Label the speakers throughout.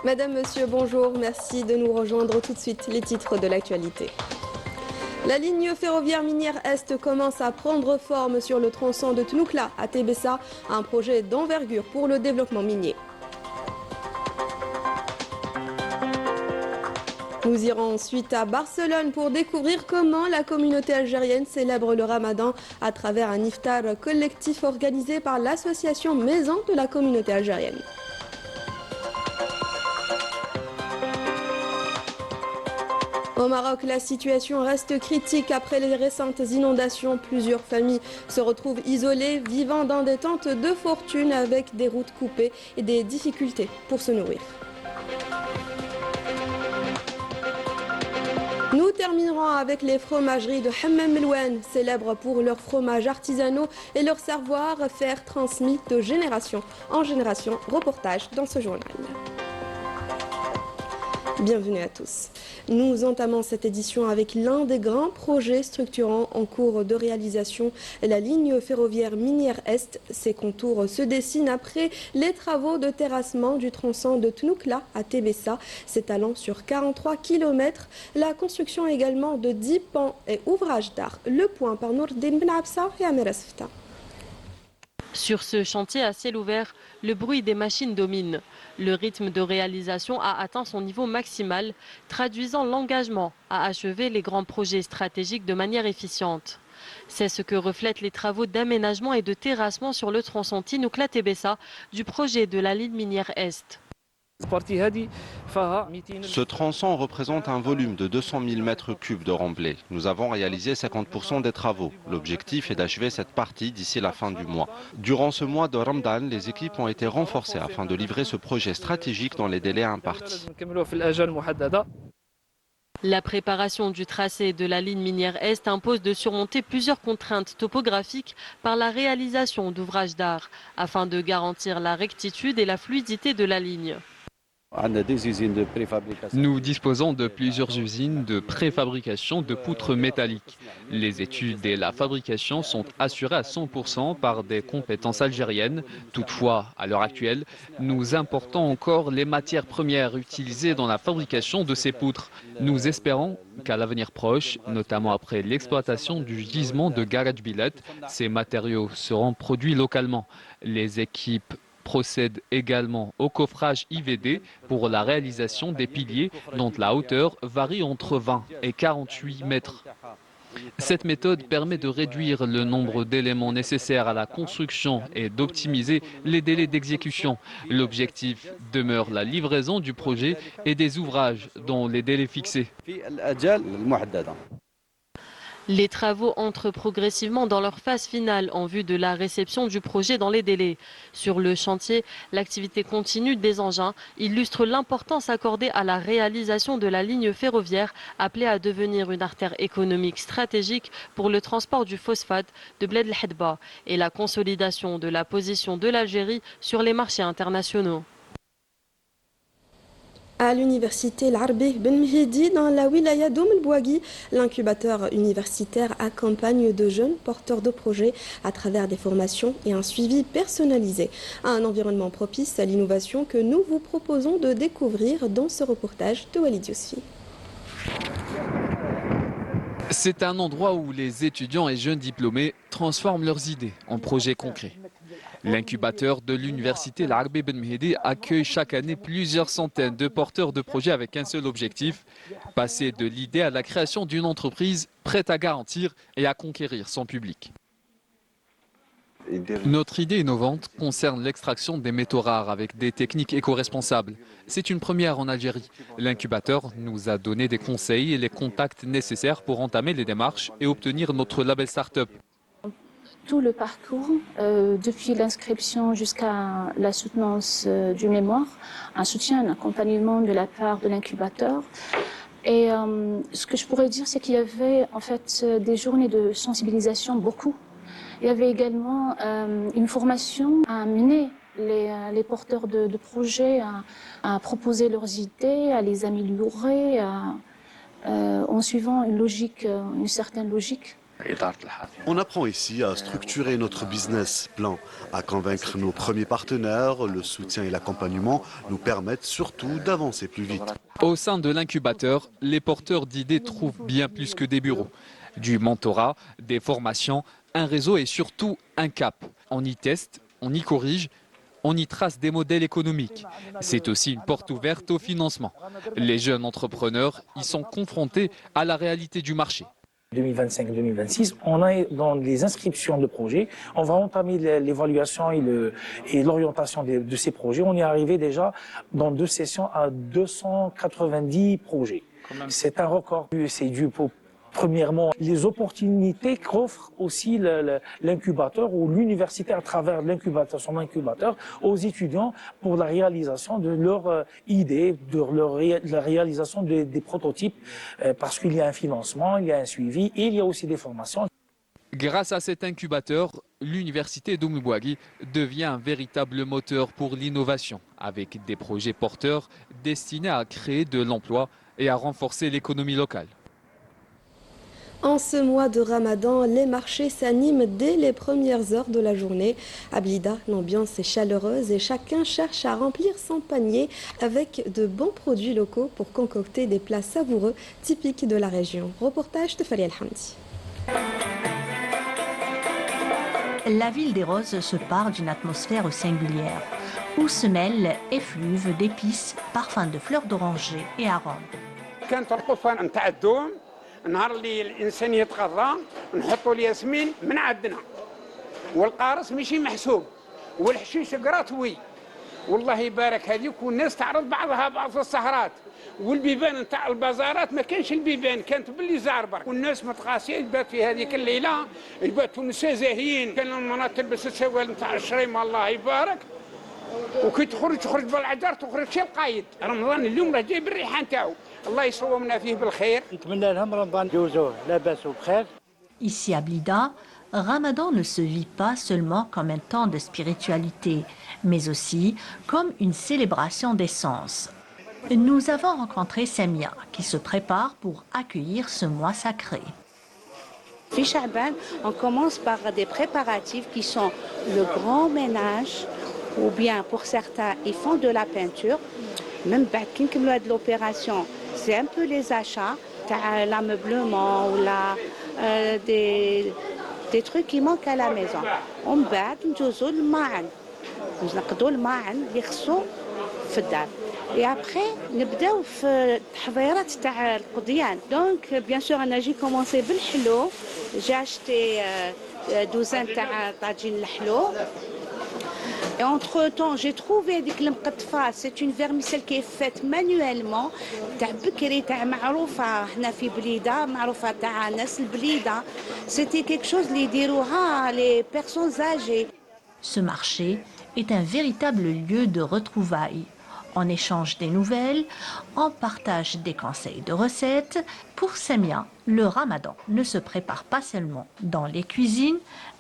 Speaker 1: Madame, Monsieur, bonjour. Merci de nous rejoindre tout de suite. Les titres de l'actualité. La ligne ferroviaire minière Est commence à prendre forme sur le tronçon de Tnoukla à Tébessa, un projet d'envergure pour le développement minier. Nous irons ensuite à Barcelone pour découvrir comment la communauté algérienne célèbre le Ramadan à travers un iftar collectif organisé par l'association Maison de la communauté algérienne. Au Maroc, la situation reste critique après les récentes inondations. Plusieurs familles se retrouvent isolées, vivant dans des tentes de fortune avec des routes coupées et des difficultés pour se nourrir. Nous terminerons avec les fromageries de Hammam Melouane, célèbres pour leurs fromages artisanaux et leur savoir-faire transmis de génération en génération. Reportage dans ce journal. Bienvenue à tous. Nous entamons cette édition avec l'un des grands projets structurants en cours de réalisation, la ligne ferroviaire minière Est. Ses contours se dessinent après les travaux de terrassement du tronçon de Tnoukla à Tébessa, s'étalant sur 43 km. La construction également de 10 ponts et ouvrages d'art. Le point par Nourdin Ben Absa et Amir Asfta.
Speaker 2: Sur ce chantier à ciel ouvert, le bruit des machines domine. Le rythme de réalisation a atteint son niveau maximal, traduisant l'engagement à achever les grands projets stratégiques de manière efficiente. C'est ce que reflètent les travaux d'aménagement et de terrassement sur le tronçon Tnoukla-Tébessa du projet de la ligne minière Est.
Speaker 3: Ce tronçon représente un volume de 200 000 m3 de remblai. Nous avons réalisé 50% des travaux. L'objectif est d'achever cette partie d'ici la fin du mois. Durant ce mois de Ramadan, les équipes ont été renforcées afin de livrer ce projet stratégique dans les délais impartis.
Speaker 2: La préparation du tracé de la ligne minière Est impose de surmonter plusieurs contraintes topographiques par la réalisation d'ouvrages d'art, afin de garantir la rectitude et la fluidité de la ligne.
Speaker 4: Nous disposons de plusieurs usines de préfabrication de poutres métalliques. Les études et la fabrication sont assurées à 100% par des compétences algériennes. Toutefois, à l'heure actuelle, nous importons encore les matières premières utilisées dans la fabrication de ces poutres. Nous espérons qu'à l'avenir proche, notamment après l'exploitation du gisement de Garage Billet, ces matériaux seront produits localement. Les équipes procède également au coffrage IVD pour la réalisation des piliers dont la hauteur varie entre 20 et 48 mètres. Cette méthode permet de réduire le nombre d'éléments nécessaires à la construction et d'optimiser les délais d'exécution. L'objectif demeure la livraison du projet et des ouvrages dans les délais fixés.
Speaker 2: Les travaux entrent progressivement dans leur phase finale en vue de la réception du projet dans les délais. Sur le chantier, l'activité continue des engins illustre l'importance accordée à la réalisation de la ligne ferroviaire appelée à devenir une artère économique stratégique pour le transport du phosphate de Bled El Hedba et la consolidation de la position de l'Algérie sur les marchés internationaux.
Speaker 1: À l'université L'Arbi Ben Mehdi dans la wilaya d'Oum El Bouagui, l'incubateur universitaire accompagne de jeunes porteurs de projets à travers des formations et un suivi personnalisé. Un environnement propice à l'innovation que nous vous proposons de découvrir dans ce reportage de Walid Yousfi.
Speaker 4: C'est un endroit où les étudiants et jeunes diplômés transforment leurs idées en projets concrets. L'incubateur de l'université L'Arbi Ben Mehdi accueille chaque année plusieurs centaines de porteurs de projets avec un seul objectif, passer de l'idée à la création d'une entreprise prête à garantir et à conquérir son public. Notre idée innovante concerne l'extraction des métaux rares avec des techniques éco-responsables. C'est une première en Algérie. L'incubateur nous a donné des conseils et les contacts nécessaires pour entamer les démarches et obtenir notre label Startup.
Speaker 5: Tout le parcours, depuis l'inscription jusqu'à la soutenance du mémoire, un soutien, un accompagnement de la part de l'incubateur. Et ce que je pourrais dire, c'est qu'il y avait en fait des journées de sensibilisation, beaucoup. Il y avait également une formation à amener les porteurs de projets à proposer leurs idées, à les améliorer, en suivant une logique, une certaine logique.
Speaker 6: On apprend ici à structurer notre business plan, à convaincre nos premiers partenaires. Le soutien et l'accompagnement nous permettent surtout d'avancer plus vite.
Speaker 4: Au sein de l'incubateur, les porteurs d'idées trouvent bien plus que des bureaux. Du mentorat, des formations, un réseau et surtout un cap. On y teste, on y corrige, on y trace des modèles économiques. C'est aussi une porte ouverte au financement. Les jeunes entrepreneurs y sont confrontés à la réalité du marché.
Speaker 7: 2025-2026, on est dans les inscriptions de projets. On va entamer l'évaluation et l'orientation de ces projets. On est arrivé déjà dans 2 sessions à 290 projets. C'est un record. C'est dû premièrement, les opportunités qu'offre aussi l'incubateur ou l'université à travers l'incubateur, son incubateur, aux étudiants pour la réalisation de leurs idées, la réalisation des prototypes, parce qu'il y a un financement, il y a un suivi et il y a aussi des formations.
Speaker 4: Grâce à cet incubateur, l'université d'Oumoubougui devient un véritable moteur pour l'innovation, avec des projets porteurs destinés à créer de l'emploi et à renforcer l'économie locale.
Speaker 1: En ce mois de Ramadan, les marchés s'animent dès les premières heures de la journée. À Blida, l'ambiance est chaleureuse et chacun cherche à remplir son panier avec de bons produits locaux pour concocter des plats savoureux typiques de la région. Reportage de Faria El-Hamdi.
Speaker 8: La ville des Roses se part d'une atmosphère singulière, où se mêlent effluves d'épices, parfums de fleurs d'oranger et arômes.
Speaker 9: نهار اللي الانسان يتغذى نحطوا الياسمين من عندنا والقارص ماشي محسوب والحشيش قراطوي والله يبارك هذيك والناس تعرض بعضها بعض في السهرات والبيبان نتاع البازارات ما كانش البيبان كانت باللي زعربر والناس متقاسيه يبات في هذيك الليله يباتوا النساء زاهيين كان المرات تلبس السوال نتاع الشريمه الله يبارك وكي تخرج بالعجر تخرج شي القايد رمضان اليوم راه جايب الريحه نتاعو الله يصومنا فيه بالخير
Speaker 10: نتمنى لهم رمضان يجوزوه لاباس وبخير.
Speaker 8: Ici à Blida, Ramadan ne se vit pas seulement comme un temps de spiritualité, mais aussi comme une célébration des sens. Nous avons rencontré Samia qui se prépare pour accueillir ce mois sacré.
Speaker 11: Fi Sha'ban, on commence par des préparatifs qui sont le grand ménage, ou bien pour certains, ils font de la peinture. Même de l'opération, c'est un peu les achats, l'ameublement ou des trucs qui manquent à la maison. On bat, et après, نبداو في التحضيرات تاع القضيان. Donc bien sûr انا جي commencé بالحلو. J'ai acheté 12 تاع طاجين الحلو. Et entre-temps, j'ai trouvé ديك المقطفة. C'est une vermicelle qui est faite manuellement. تاع بكري تاع معروفة هنا في بليدة معروفة تاع ناس البليدة. C'était quelque chose اللي يديروها les personnes âgées.
Speaker 8: Ce marché est un véritable lieu de retrouvailles. On échange des nouvelles, on partage des conseils de recettes. Pour Samia, le Ramadan ne se prépare pas seulement dans les cuisines,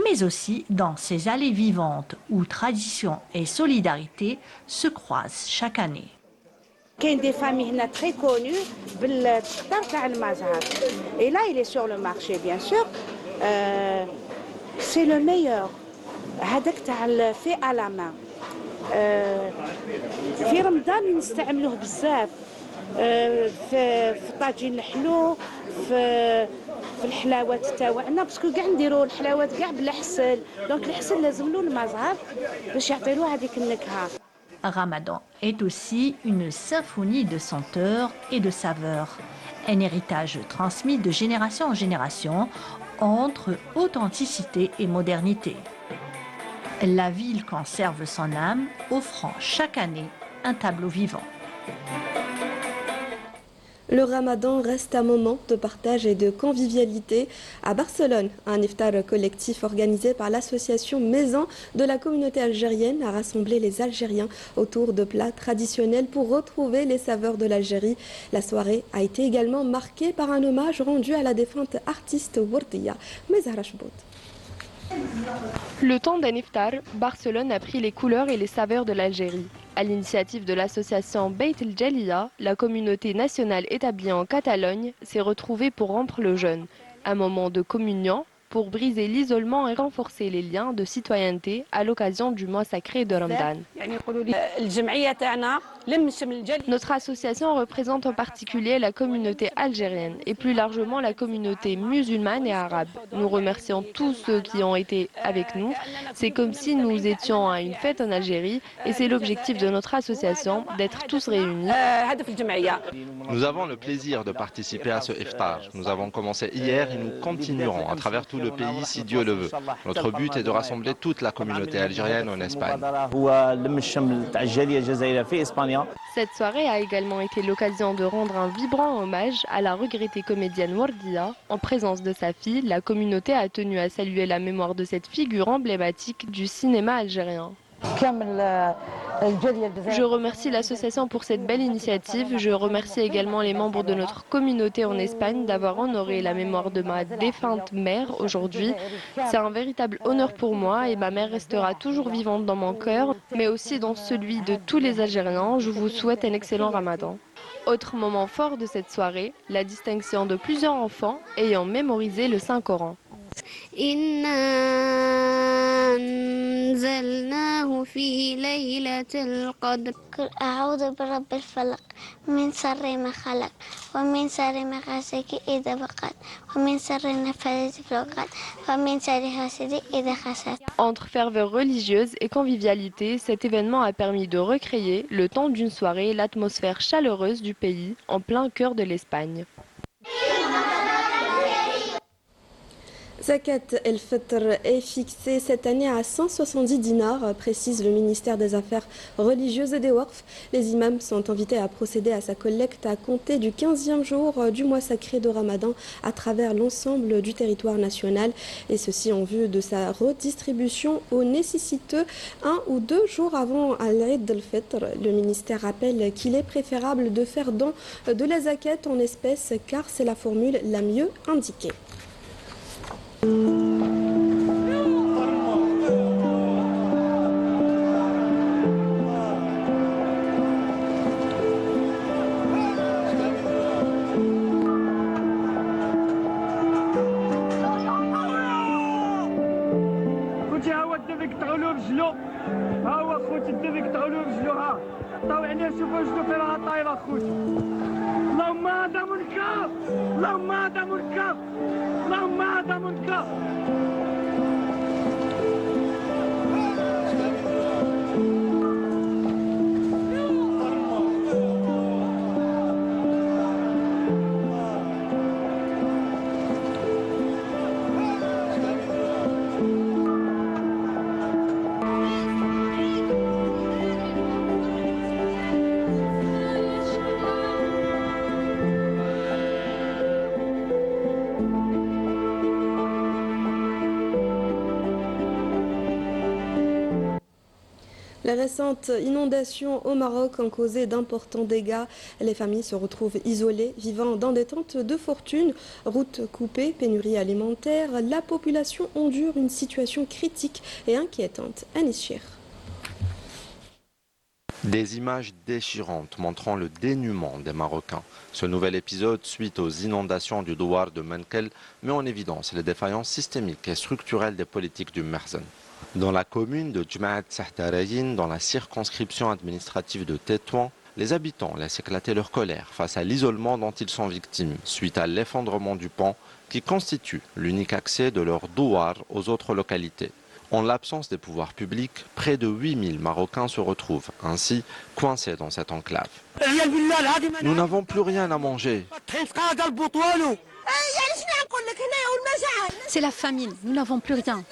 Speaker 8: mais aussi dans ces allées vivantes où tradition et solidarité se croisent chaque année.
Speaker 11: كاين des familles هنا très connues بالتقطار تاع المزهر. Et là, il est sur le marché, bien sûr. C'est le meilleur. هذاك تاع fait à la main. في رمضان نستعملوه بزاف في طاجين الحلو في الحلاوات تاعنا باسكو كاع نديروا الحلاوات كاع بالحسل دونك الحسل لازم له المزهر باش يعطي له هذيك النكهه.
Speaker 8: Ramadan est aussi une symphonie de senteurs et de saveurs, un héritage transmis de génération en génération entre authenticité et modernité. La ville conserve son âme, offrant chaque année un tableau vivant.
Speaker 1: Le Ramadan reste un moment de partage et de convivialité. À Barcelone, un iftar collectif organisé par l'association Maison de la communauté algérienne a rassemblé les Algériens autour de plats traditionnels pour retrouver les saveurs de l'Algérie. La soirée a été également marquée par un hommage rendu à la défunte artiste Wardiya Mezahra Chbout.
Speaker 12: Le temps d'un iftar, Barcelone a pris les couleurs et les saveurs de l'Algérie. À l'initiative de l'association Beit El Jaliya, la communauté nationale établie en Catalogne s'est retrouvée pour rompre le jeûne. Un moment de communion pour briser l'isolement et renforcer les liens de citoyenneté à l'occasion du mois sacré de Ramadan. Notre association représente en particulier la communauté algérienne et plus largement la communauté musulmane et arabe. Nous remercions tous ceux qui ont été avec nous. C'est comme si nous étions à une fête en Algérie et c'est l'objectif de notre association d'être tous réunis.
Speaker 3: Nous avons le plaisir de participer à ce iftar. Nous avons commencé hier et nous continuerons à travers tout le pays si Dieu le veut. Notre but est de rassembler toute la communauté algérienne en Espagne.
Speaker 12: Cette soirée a également été l'occasion de rendre un vibrant hommage à la regrettée comédienne Wardia. En présence de sa fille, la communauté a tenu à saluer la mémoire de cette figure emblématique du cinéma algérien. Je remercie l'association pour cette belle initiative. Je remercie également les membres de notre communauté en Espagne d'avoir honoré la mémoire de ma défunte mère aujourd'hui. C'est un véritable honneur pour moi et ma mère restera toujours vivante dans mon cœur, mais aussi dans celui de tous les Algériens. Je vous souhaite un excellent Ramadan. Autre moment fort de cette soirée, la distinction de plusieurs enfants ayant mémorisé le Saint-Coran.
Speaker 13: أنزلناه في ليلة القدر قل أعوذ برب الفلق من شر ما خلق ومن شر ما غسق إذا وقد ومن شر النفاثات في العقد ومن شر حاسد إذا حسد.
Speaker 12: Entre ferveur religieuse et convivialité, cet événement a permis de recréer, le temps d'une soirée, l'atmosphère chaleureuse du pays, en plein cœur de l'Espagne.
Speaker 1: Zakat el-Fitr est fixée cette année à 170 dinars, précise le ministère des Affaires religieuses et des Waqf. Les imams sont invités à procéder à sa collecte à compter du 15e jour du mois sacré de Ramadan à travers l'ensemble du territoire national, et ceci en vue de sa redistribution aux nécessiteux 1 ou 2 jours avant l'Eid el-Fitr. Le ministère rappelle qu'il est préférable de faire don de la zakat en espèces car c'est la formule la mieux indiquée.
Speaker 10: خوتي ها هو الدفك تغلو بجلو ها هو خوتي الدفك تغلو بجلو ها طاو عليه شوفوا جلو فين راه طايله خوتي اللهم هذا منكر اللهم هذا منكر اللهم هذا منكر.
Speaker 1: Les récentes inondations au Maroc ont causé d'importants dégâts. Les familles se retrouvent isolées, vivant dans des tentes de fortune. Routes coupées, pénurie alimentaire, la population endure une situation critique et inquiétante. Anis Chir.
Speaker 3: Des images déchirantes montrant le dénuement des Marocains. Ce nouvel épisode, suite aux inondations du douar de Menkel, met en évidence les défaillances systémiques et structurelles des politiques du Merzen. Dans la commune de Jmaat Sahtarayin, dans la circonscription administrative de Tétouan, les habitants laissent éclater leur colère face à l'isolement dont ils sont victimes suite à l'effondrement du pont qui constitue l'unique accès de leur douar aux autres localités. En l'absence des pouvoirs publics, près de 8000 Marocains se retrouvent ainsi coincés dans cette enclave. Nous n'avons plus rien à manger.
Speaker 14: C'est la famine, nous n'avons plus rien.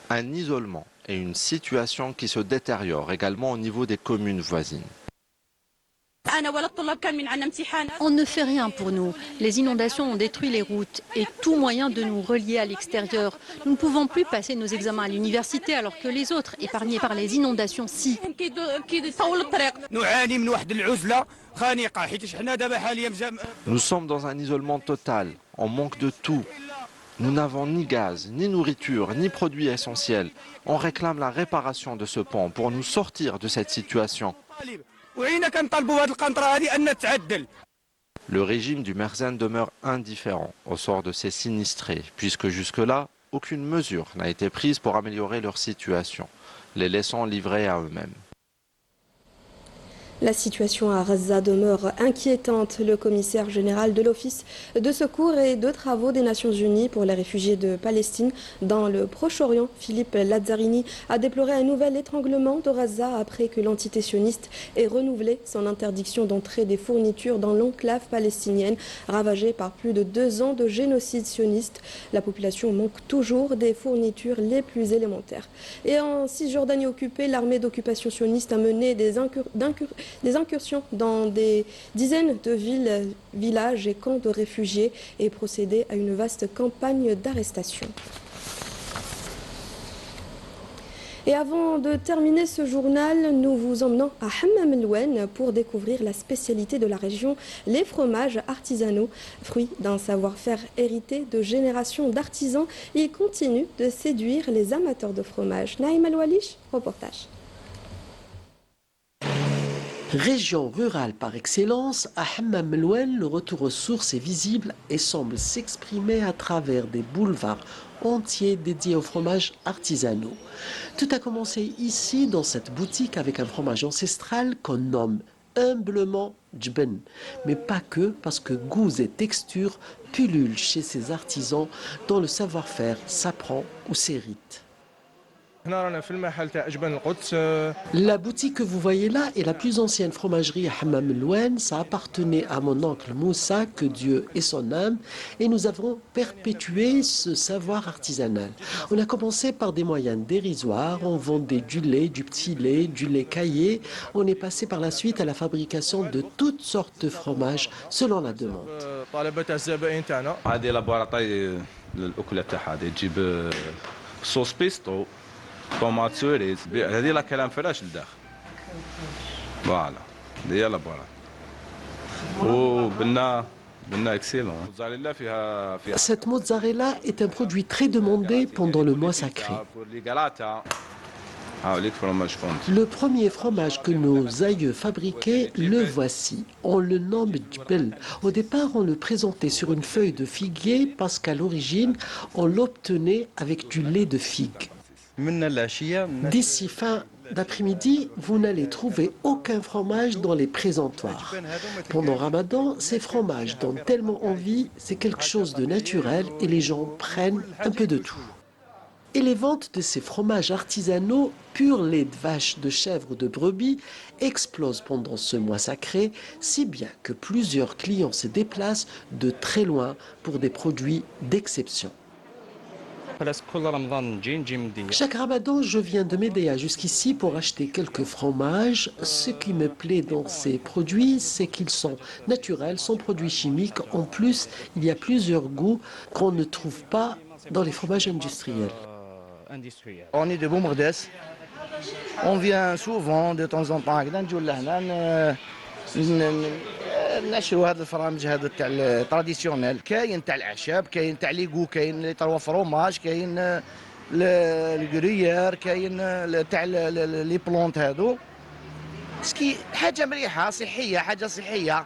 Speaker 3: Un isolement et une situation qui se détériore également au niveau des communes voisines.
Speaker 14: On ne fait rien pour nous. Les inondations ont détruit les routes et tout moyen de nous relier à l'extérieur. Nous ne pouvons plus passer nos examens à l'université alors que les autres, épargnés par les inondations, si.
Speaker 3: Nous sommes dans un isolement total, on manque de tout. Nous n'avons ni gaz, ni nourriture, ni produits essentiels. On réclame la réparation de ce pont pour nous sortir de cette situation. Le régime du Merzen demeure indifférent au sort de ces sinistrés, puisque jusque-là, aucune mesure n'a été prise pour améliorer leur situation, les laissant livrés à eux-mêmes.
Speaker 1: La situation à Gaza demeure inquiétante. Le commissaire général de l'Office de secours et de travaux des Nations Unies pour les réfugiés de Palestine dans le Proche-Orient, Philippe Lazzarini, a déploré un nouvel étranglement de Gaza après que l'entité sioniste ait renouvelé son interdiction d'entrée des fournitures dans l'enclave palestinienne ravagée par plus de 2 ans de génocide sioniste. La population manque toujours des fournitures les plus élémentaires. Et en Cisjordanie occupée, l'armée d'occupation sioniste a mené des incursions dans des dizaines de villes, villages et camps de réfugiés et procédé à une vaste campagne d'arrestation. Et avant de terminer ce journal, nous vous emmenons à Hammam El-Oued pour découvrir la spécialité de la région, les fromages artisanaux. Fruit d'un savoir-faire hérité de générations d'artisans, ils continuent de séduire les amateurs de fromage. Naïm El-Walish, reportage.
Speaker 15: Région rurale par excellence, à Hammam El-Oued, le retour aux sources est visible et semble s'exprimer à travers des boulevards entiers dédiés aux fromages artisanaux. Tout a commencé ici, dans cette boutique, avec un fromage ancestral qu'on nomme humblement Djben. Mais pas que, parce que goûts et textures pullulent chez ces artisans dont le savoir-faire s'apprend ou s'hérite. La boutique que vous voyez là est la plus ancienne fromagerie à Hammam El-Oued. Ça appartenait à mon oncle Moussa, que Dieu ait son âme, et nous avons perpétué ce savoir artisanal. On a commencé par des moyens dérisoires, on vendait du lait, du petit lait, du lait caillé. On est passé par la suite à la fabrication de toutes sortes de fromages selon la demande.
Speaker 16: طوماط سوري هذه لا كلام فلاش لداخل فوالا هذه لا بورا وبنا اكسيلون موزاريلا فيها
Speaker 15: Cette mozzarella est un produit très demandé pendant le mois sacré. Le premier fromage que nos aïeux fabriquaient, le voici. On le nomme Djbel. Au départ, on le présentait sur une feuille de figuier parce qu'à l'origine, on l'obtenait avec du lait de figue. D'ici fin d'après-midi, vous n'allez trouver aucun fromage dans les présentoirs. Pendant Ramadan, ces fromages donnent tellement envie, c'est quelque chose de naturel et les gens prennent un peu de tout. Et les ventes de ces fromages artisanaux, pur lait de vache, de chèvre ou de brebis, explosent pendant ce mois sacré, si bien que plusieurs clients se déplacent de très loin pour des produits d'exception. Chaque Ramadan, je viens de Médéa jusqu'ici pour acheter quelques fromages. Ce qui me plaît dans ces produits, c'est qu'ils sont naturels, sans produits chimiques. En plus, il y a plusieurs goûts qu'on ne trouve pas dans les fromages industriels.
Speaker 17: On est de Boumordes. On vient souvent, de temps en temps, نشروا هذا الفرامج هذا تاع التراديسيونيل كاين تاع الاعشاب كاين تاع ليغو كاين اللي تاع فروماج كاين الكريير كاين تاع لي بلونت هذو سكي حاجه مليحه صحيه حاجه صحيه.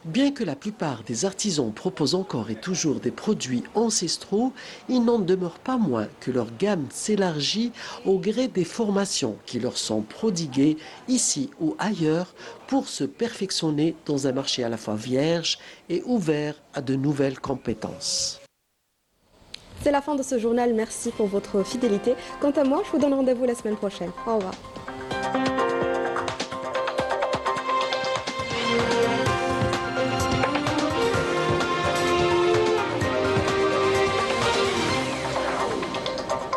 Speaker 15: Bien que la plupart des artisans proposent encore et toujours des produits ancestraux, il n'en demeure pas moins que leur gamme s'élargit au gré des formations qui leur sont prodiguées ici ou ailleurs pour se perfectionner dans un marché à la fois vierge et ouvert à de nouvelles compétences.
Speaker 1: C'est la fin de ce journal, merci pour votre fidélité. Quant à moi, je vous donne rendez-vous la semaine prochaine. Au revoir.